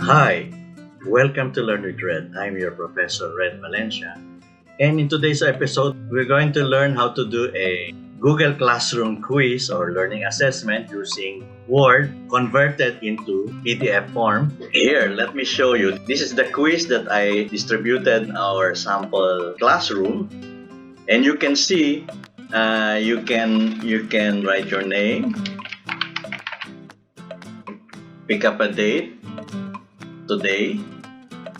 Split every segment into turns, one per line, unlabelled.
Hi, welcome to Learn with Red. I'm your Professor Red Valencia. And in today's episode, we're going to learn how to do a Google Classroom quiz or learning assessment using Word converted into PDF form. Here, let me show you. This is the quiz that I distributed in our sample classroom. And you can see, you can write your name, pick up a date, today,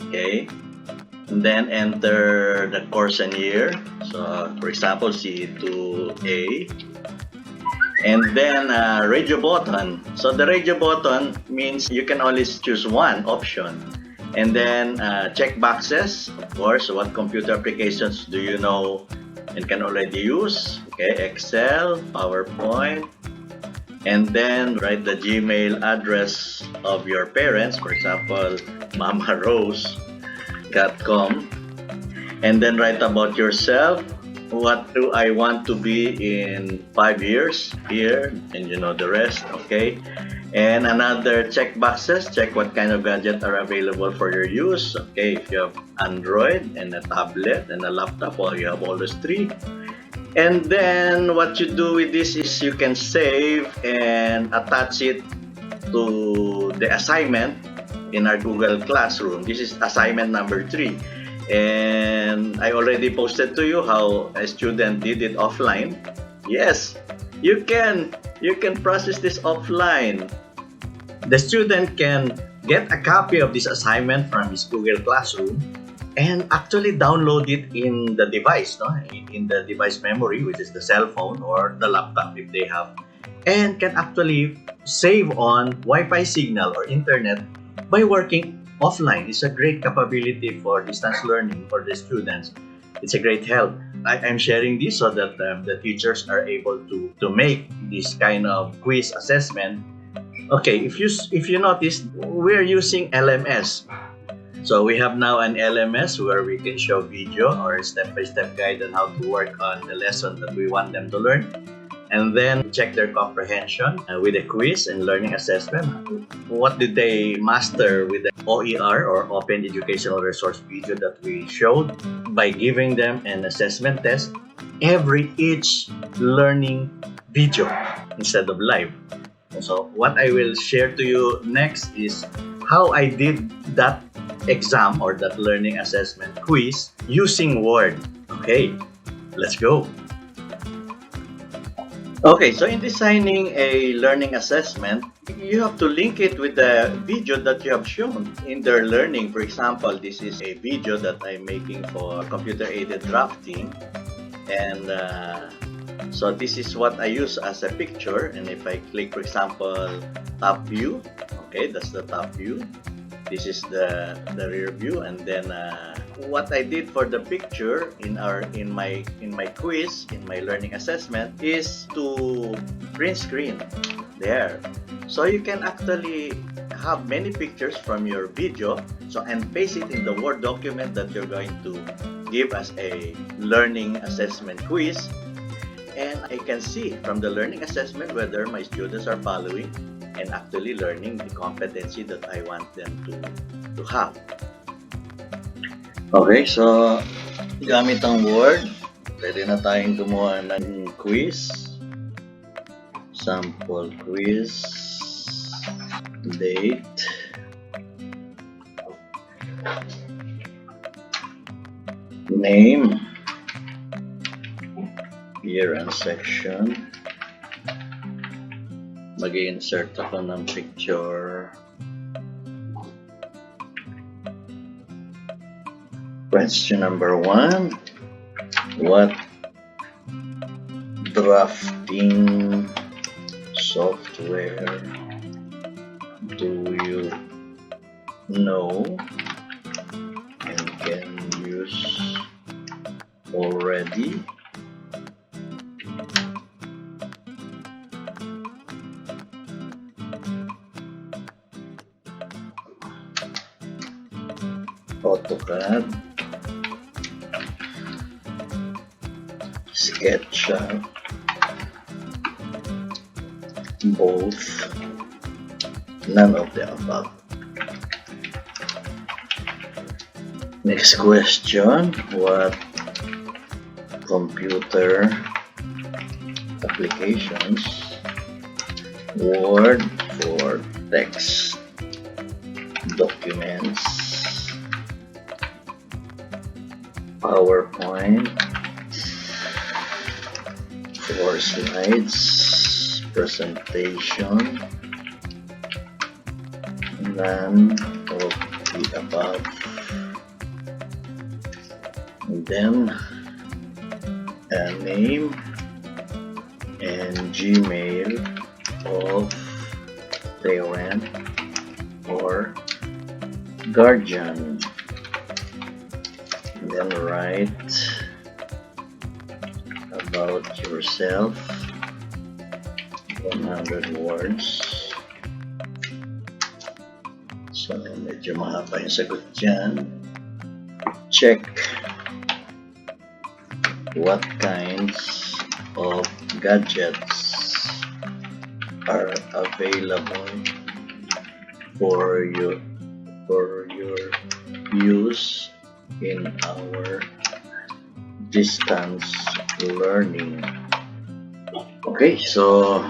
okay, and then enter the course and year. So for example, C2A, and then radio button. So the radio button means you can only choose one option, and then check boxes. Of course, what computer applications do you know and can already use? Okay, Excel, PowerPoint. And then write the Gmail address of your parents, for example, mamarose.com. And then write about yourself. What do I want to be in 5 years? Here, and you know the rest, okay? And another check boxes, check what kind of gadgets are available for your use. Okay, if you have Android and a tablet and a laptop, well, you have all those three. And then what you do with this is you can save and attach it to the assignment in our Google Classroom. This is assignment number 3. And I already posted to you how a student did it offline. Yes, you can process this offline. The student can get a copy of this assignment from his Google Classroom and actually download it in the device, in the device memory, which is the cell phone or the laptop if they have, and can actually save on Wi-Fi signal or internet by working offline. It's a great capability for distance learning for the students. It's a great help. I'm sharing this so that the teachers are able to make this kind of quiz assessment. Okay, if you notice, we're using LMS. So we have now an LMS where we can show video or step-by-step guide on how to work on the lesson that we want them to learn, and then check their comprehension with a quiz and learning assessment. What did they master with the OER or Open Educational Resource video that we showed, by giving them an assessment test each learning video instead of live. So what I will share to you next is how I did that exam or that learning assessment quiz using Word. Okay, let's go. Okay, so in designing a learning assessment, you have to link it with the video that you have shown in their learning. For example, this is a video that I'm making for computer-aided drafting, and so this is what I use as a picture. And if I click, for example, top view, okay, that's the top view. This is the rear view, and then what I did for the picture in my quiz, in my learning assessment, is to print screen there. So you can actually have many pictures from your video, and paste it in the Word document that you're going to give as a learning assessment quiz. And I can see from the learning assessment whether my students are following and actually learning the competency that I want them to have. Okay, so gamit ang Word, pwede na tayong gumawa ng quiz. Sample quiz, date, name, year and section. Mag-insert ako ng picture. Question number 1. What drafting software do you know and can use already? AutoCAD, SketchUp, both, none of the above. Next question, what computer applications, Word for text, documents, PowerPoint for slides, presentation, none of the above. And then a name and Gmail of parent or guardian. And then write about yourself, 100 words. So medyo mahaba yung sagot dyan. Check what kinds of gadgets are available for your use in our distance learning. Okay, so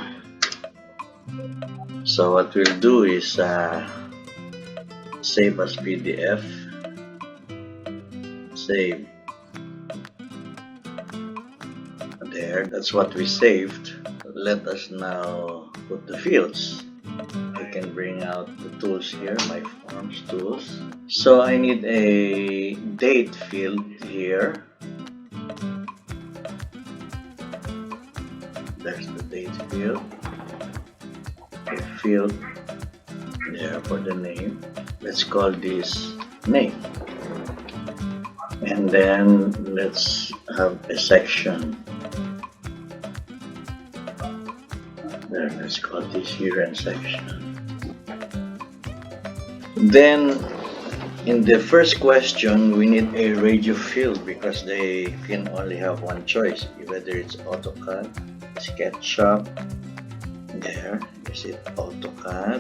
what we'll do is save as PDF. Save. There, that's what we saved. Let us now put the fields. I can bring out the tools here, my forms tools. So I need a date field here. There's the date field. A field there for the name. Let's call this name. And then let's have a section. There, let's call this year-end section. Then, in the first question, we need a radio field because they can only have one choice, whether it's AutoCAD, SketchUp. There, is it AutoCAD?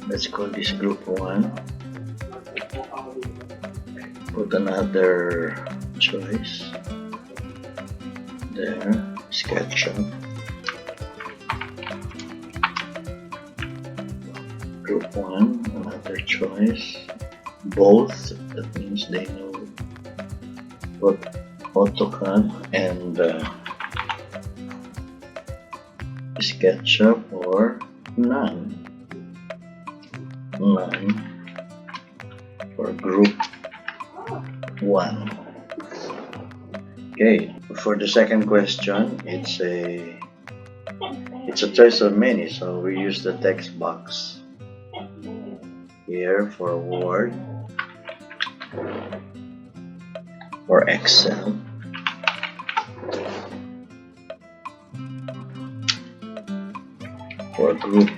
Let's call this group 1. Put another choice there, SketchUp. Group 1, another choice. Both, that means they know what AutoCAD and SketchUp, or none. None for group 1. Okay, for the second question, it's a choice of many, so we use the text box here for Word, for Excel, for group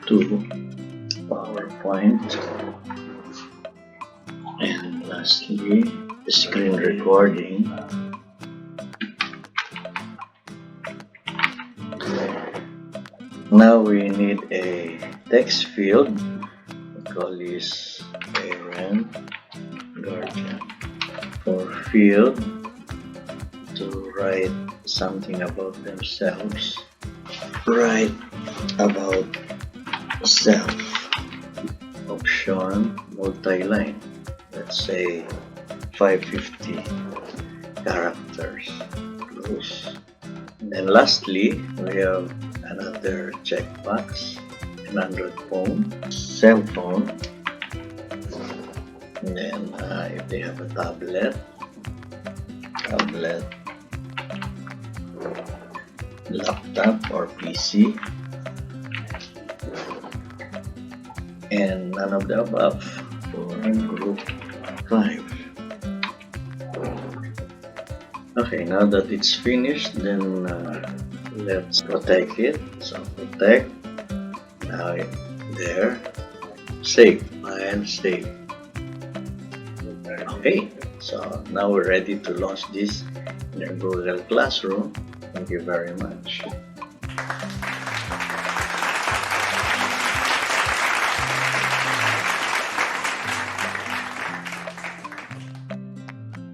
2, PowerPoint, and lastly, screen recording. Now we need a text field. We call this parent, guardian. For field, to write something about themselves. Write about self. Option, multi-line. Let's say 550 characters. Close. And then lastly, we have another checkbox, an Android phone, cell phone, and then if they have a tablet, laptop or PC, and none of the above for group 5. Okay, now that it's finished, then let's protect it. So protect. Now there. Save. File save. Okay, so now we're ready to launch this in our Google Classroom. Thank you very much.